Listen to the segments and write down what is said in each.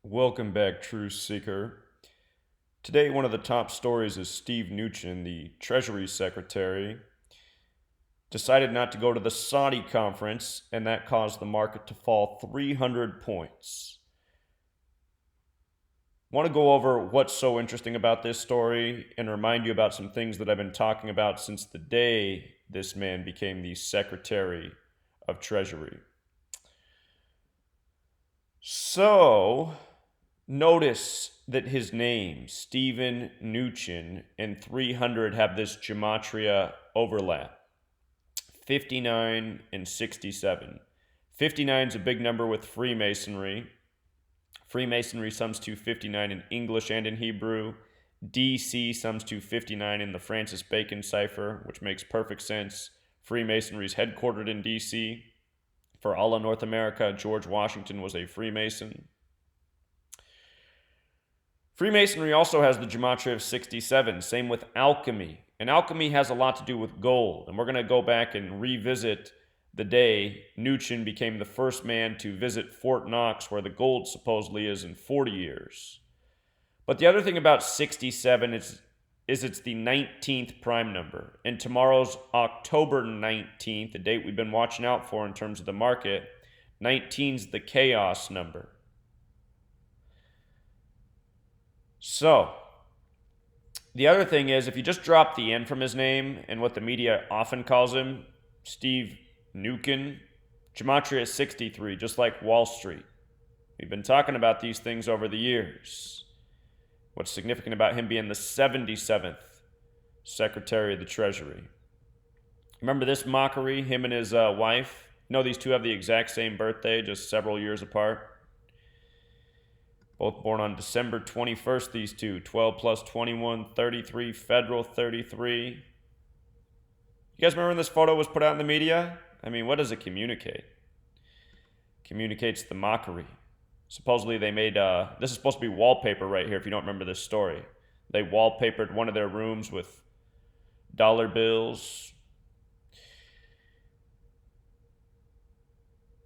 Welcome back, Truth Seeker. Today, one of the top stories is Steve Mnuchin, the Treasury Secretary, decided not to go to the Saudi conference, and that caused the market to fall 300 points. I want to go over what's so interesting about this story and remind you about some things that I've been talking about since the day this man became the Secretary of Treasury. So, notice that his name, Stephen Mnuchin, and 300 have this Gematria overlap. 59 and 67. 59 is a big number with Freemasonry. Freemasonry sums to 59 in English and in Hebrew. DC sums to 59 in the Francis Bacon cipher, which makes perfect sense. Freemasonry is headquartered in DC. For all of North America, George Washington was a Freemason. Freemasonry also has the Gematria of 67, same with alchemy. And alchemy has a lot to do with gold. And we're going to go back and revisit the day Mnuchin became the first man to visit Fort Knox, where the gold supposedly is, in 40 years. But the other thing about 67 is it's the 19th prime number. And tomorrow's October 19th, the date we've been watching out for in terms of the market. 19's the chaos number. So, the other thing is, if you just drop the N from his name and what the media often calls him, Steve Mnuchin, Gematria is 63, just like Wall Street. We've been talking about these things over the years. What's significant about him being the 77th Secretary of the Treasury? Remember this mockery, him and his wife? You know, these two have the exact same birthday, just several years apart. Both born on December 21st, these two. 12 plus 21, 33, federal 33. You guys remember when this photo was put out in the media? I mean, what does it communicate? It communicates the mockery. Supposedly they made, this is supposed to be wallpaper right here if you don't remember this story. They wallpapered one of their rooms with dollar bills.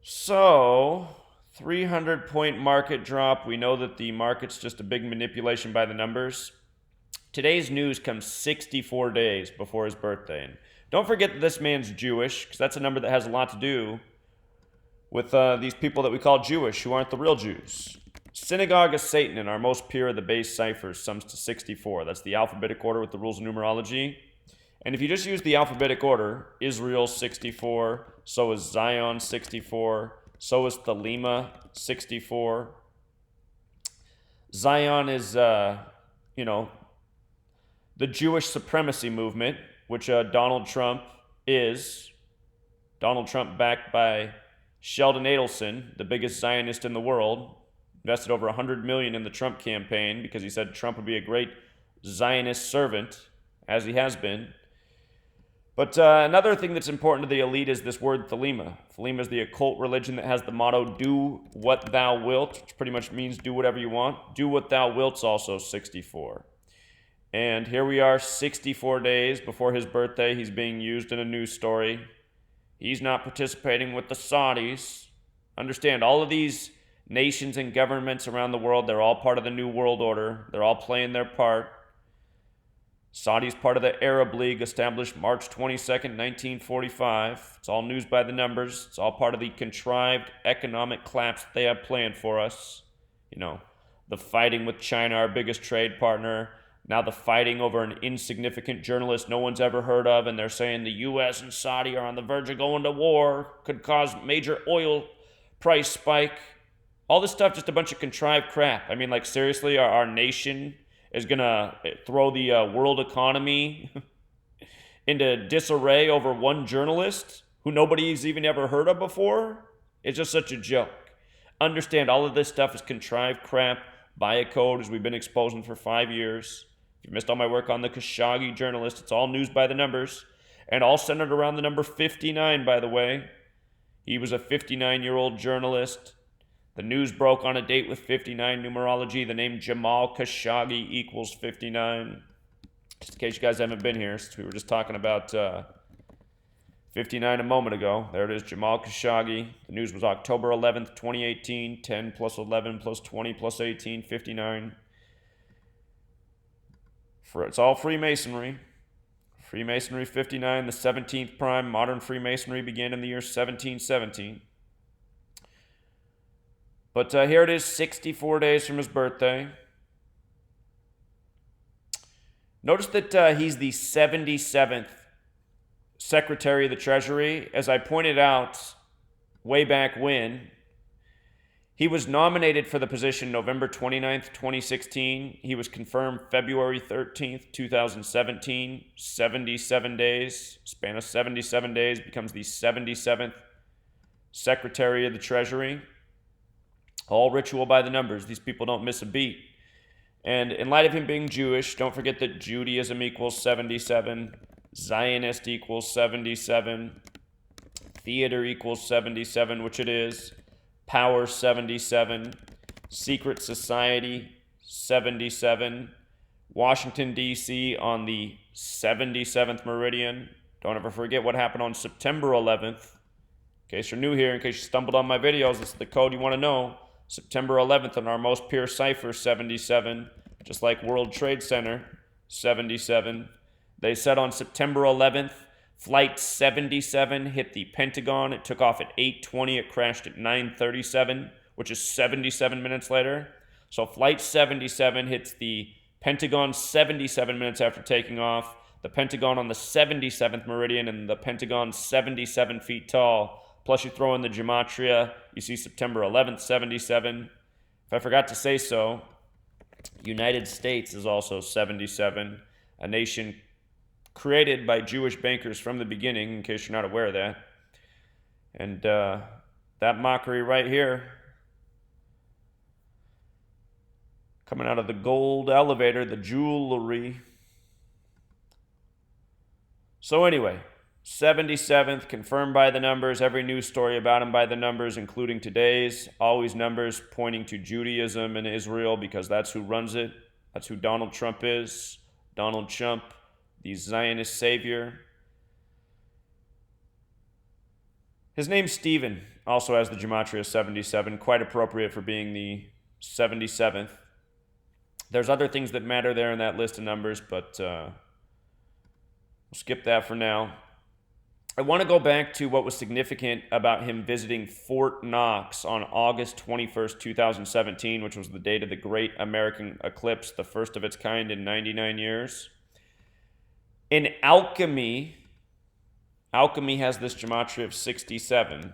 So, 300-point market drop. We know that the market's just a big manipulation by the numbers. Today's news comes 64 days before his birthday. And don't forget that this man's Jewish, because that's a number that has a lot to do with these people that we call Jewish, who aren't the real Jews. Synagogue of Satan in our most pure of the base ciphers sums to 64. That's the alphabetic order with the rules of numerology. And if you just use the alphabetic order, Israel 64, so is Zion 64, so is Thelema 64. Zion is, the Jewish supremacy movement, which Donald Trump is. Donald Trump, backed by Sheldon Adelson, the biggest Zionist in the world, invested over $100 million in the Trump campaign because he said Trump would be a great Zionist servant, as he has been. But another thing that's important to the elite is this word Thelema. Thelema is the occult religion that has the motto, do what thou wilt, which pretty much means do whatever you want. Do what thou wilt's also 64. And here we are 64 days before his birthday. He's being used in a news story. He's not participating with the Saudis. Understand, all of these nations and governments around the world, they're all part of the New World Order. They're all playing their part. Saudi's part of the Arab League, established March 22nd, 1945. It's all news by the numbers. It's all part of the contrived economic collapse that they have planned for us. You know, the fighting with China, our biggest trade partner. Now the fighting over an insignificant journalist no one's ever heard of, and they're saying the U.S. and Saudi are on the verge of going to war, could cause major oil price spike. All this stuff, just a bunch of contrived crap. I mean, like, seriously, our nation is going to throw the world economy into disarray over one journalist who nobody's even ever heard of before? It's just such a joke. Understand, all of this stuff is contrived crap. Buy a code, as we've been exposing for 5 years. If you missed all my work on the Khashoggi journalist, it's all news by the numbers. And all centered around the number 59, by the way. He was a 59-year-old journalist. The news broke on a date with 59 numerology. The name Jamal Khashoggi equals 59. Just in case you guys haven't been here, since we were just talking about 59 a moment ago. There it is, Jamal Khashoggi. The news was October 11th, 2018. 10 plus 11 plus 20 plus 18, 59. It's all Freemasonry. Freemasonry 59, the 17th prime. Modern Freemasonry began in the year 1717. But here it is, 64 days from his birthday. Notice that he's the 77th Secretary of the Treasury. As I pointed out way back when, he was nominated for the position November 29th, 2016. He was confirmed February 13th, 2017. 77 days, span of 77 days, becomes the 77th Secretary of the Treasury. All ritual by the numbers. These people don't miss a beat. And in light of him being Jewish, don't forget that Judaism equals 77, Zionist equals 77, theater equals 77, which it is, power 77, secret society 77, Washington, D.C. on the 77th meridian. Don't ever forget what happened on September 11th. In case you're new here, in case you stumbled on my videos, this is the code you want to know. September 11th on our most pure cipher, 77, just like World Trade Center, 77. They said on September 11th, Flight 77 hit the Pentagon. It took off at 8:20. It crashed at 9:37, which is 77 minutes later. So Flight 77 hits the Pentagon 77 minutes after taking off. The Pentagon on the 77th meridian, and the Pentagon 77 feet tall. Plus you throw in the Gematria, you see September 11th, 77. If I forgot to say so, United States is also 77, a nation created by Jewish bankers from the beginning, in case you're not aware of that. And that mockery right here, coming out of the gold elevator, the jewelry. So anyway, 77th, confirmed by the numbers. Every news story about him by the numbers, including today's. Always numbers pointing to Judaism and Israel, because that's who runs it. That's who Donald Trump is. Donald Trump, the Zionist savior. His name's Stephen, also has the Gematria 77, quite appropriate for being the 77th. There's other things that matter there in that list of numbers, but we'll skip that for now. I want to go back to what was significant about him visiting Fort Knox on August 21st, 2017, which was the date of the Great American Eclipse, the first of its kind in 99 years. In alchemy has this gematria of 67.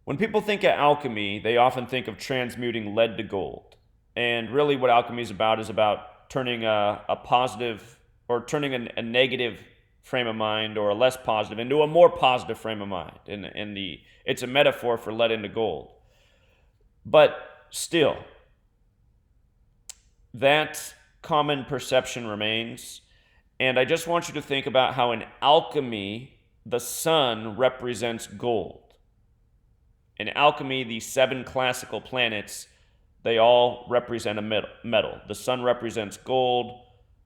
When people think of alchemy, they often think of transmuting lead to gold. And really what alchemy is about turning a positive, or turning a negative frame of mind, or a less positive, into a more positive frame of mind. It's a metaphor for lead into gold. But still, that common perception remains. And I just want you to think about how in alchemy, the sun represents gold. In alchemy, the 7 classical planets, they all represent a metal. The sun represents gold,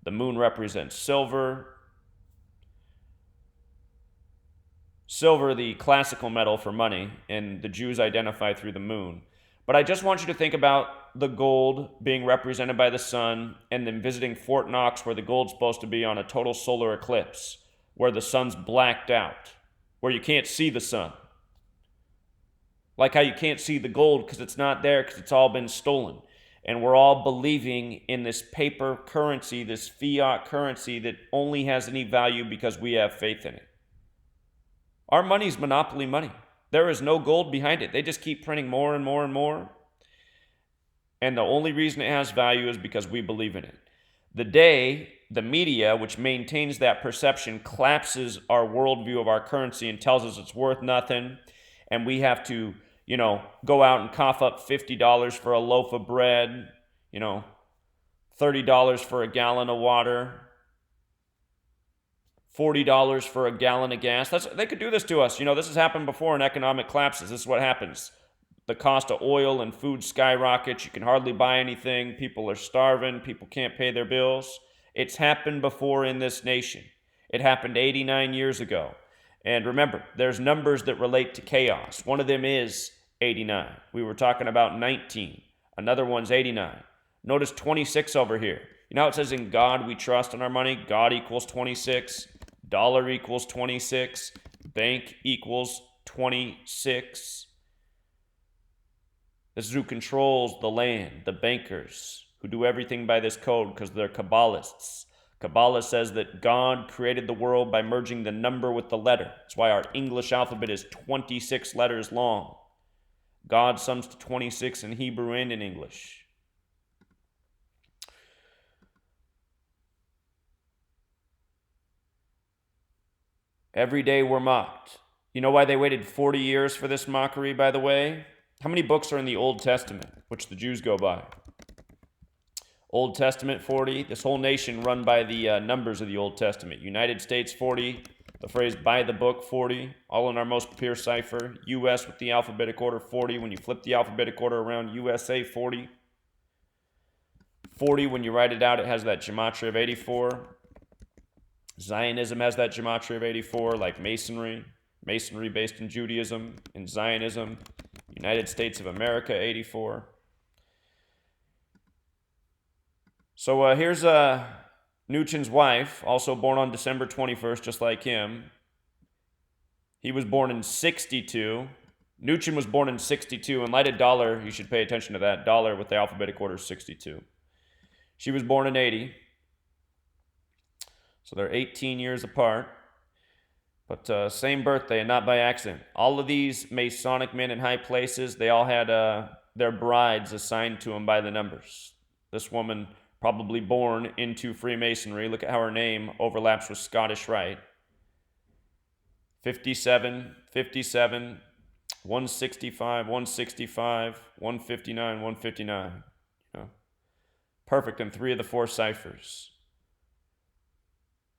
the moon represents silver. Silver, the classical metal for money, and the Jews identify through the moon. But I just want you to think about the gold being represented by the sun, and then visiting Fort Knox, where the gold's supposed to be on a total solar eclipse, where the sun's blacked out, where you can't see the sun. Like how you can't see the gold because it's not there, because it's all been stolen. And we're all believing in this paper currency, this fiat currency that only has any value because we have faith in it. Our money's monopoly money. There is no gold behind it. They just keep printing more and more and more. And the only reason it has value is because we believe in it. The day the media, which maintains that perception, collapses our worldview of our currency and tells us it's worth nothing, and we have to, go out and cough up $50 for a loaf of bread, $30 for a gallon of water, $40 for a gallon of gas. They could do this to us. This has happened before in economic collapses. This is what happens. The cost of oil and food skyrockets. You can hardly buy anything. People are starving. People can't pay their bills. It's happened before in this nation. It happened 89 years ago. And remember, there's numbers that relate to chaos. One of them is 89. We were talking about 19. Another one's 89. Notice 26 over here. You know how it says in God we trust in our money? God equals 26. Dollar equals 26. Bank equals 26. This is who controls the land, the bankers, who do everything by this code because they're Kabbalists. Kabbalah says that God created the world by merging the number with the letter. That's why our English alphabet is 26 letters long. God sums to 26 in Hebrew and in English. Every day we're mocked. You know why they waited 40 years for this mockery, by the way? How many books are in the Old Testament, which the Jews go by? Old Testament, 40. This whole nation run by the numbers of the Old Testament. United States, 40. The phrase by the book, 40. All in our most pure cipher. U.S. with the alphabetic order, 40. When you flip the alphabetic order around, USA, 40. 40, when you write it out, it has that gematria of 84. Zionism has that gematria of 84, like Masonry. Masonry based in Judaism, in Zionism. United States of America, 84. So here's Mnuchin's wife, also born on December 21st, just like him. He was born in 62. Mnuchin was born in 62. In light of dollar, you should pay attention to that. Dollar with the alphabetic order is 62. She was born in 80. So they're 18 years apart. But same birthday and not by accident. All of these Masonic men in high places, they all had their brides assigned to them by the numbers. This woman probably born into Freemasonry. Look at how her name overlaps with Scottish Rite. 57, 57, 165, 165, 159, 159. You know, perfect in 3 of the 4 ciphers.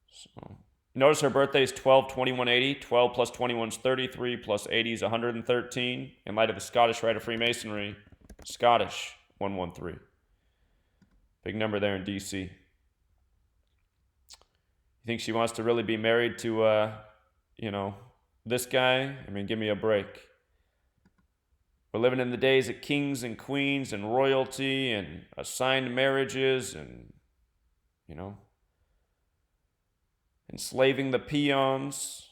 So, notice her birthday is 12/21/80. 12 plus 21 is 33, plus 80 is 113. In light of the Scottish Rite of Freemasonry, Scottish 113. Big number there in D.C. You think she wants to really be married to, this guy? I mean, give me a break. We're living in the days of kings and queens and royalty and assigned marriages and, enslaving the peons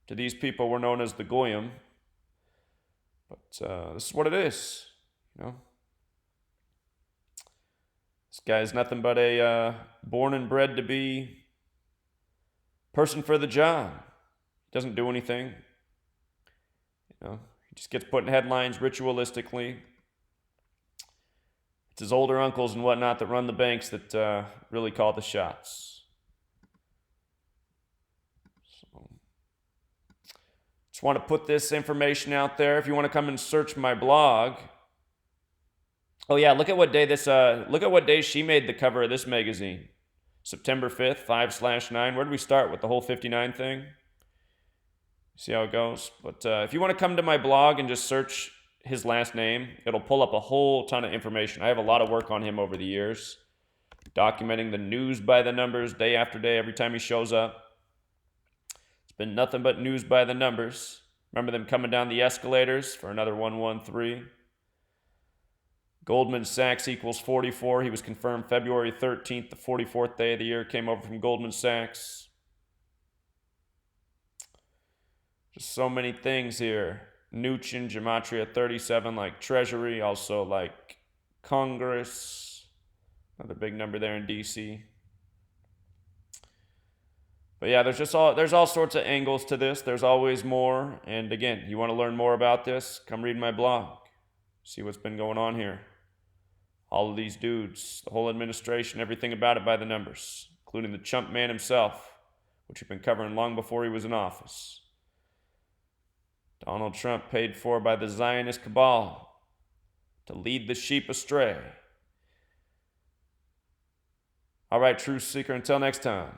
to these people were known as the Goyim. But this is what it is, This guy is nothing but a born and bred to be person for the job. He doesn't do anything. He just gets put in headlines ritualistically. It's his older uncles and whatnot that run the banks that really call the shots. So, just want to put this information out there. If you want to come and search my blog. Oh yeah, look at what day she made the cover of this magazine. September 5th, 5/9. Where did we start with the whole 59 thing? See how it goes? But if you want to come to my blog and just search his last name, it'll pull up a whole ton of information. I have a lot of work on him over the years, documenting the news by the numbers day after day, every time he shows up. It's been nothing but news by the numbers. Remember them coming down the escalators for another 113. Goldman Sachs equals 44. He was confirmed February 13th, the 44th day of the year, came over from Goldman Sachs. Just so many things here. Mnuchin, Gematria 37, like Treasury, also like Congress. Another big number there in D.C. But yeah, there's all sorts of angles to this. There's always more. And again, you want to learn more about this? Come read my blog. See what's been going on here. All of these dudes, the whole administration, everything about it by the numbers, including the chump man himself, which we've been covering long before he was in office. Donald Trump paid for by the Zionist cabal to lead the sheep astray. All right, Truth Seeker, until next time.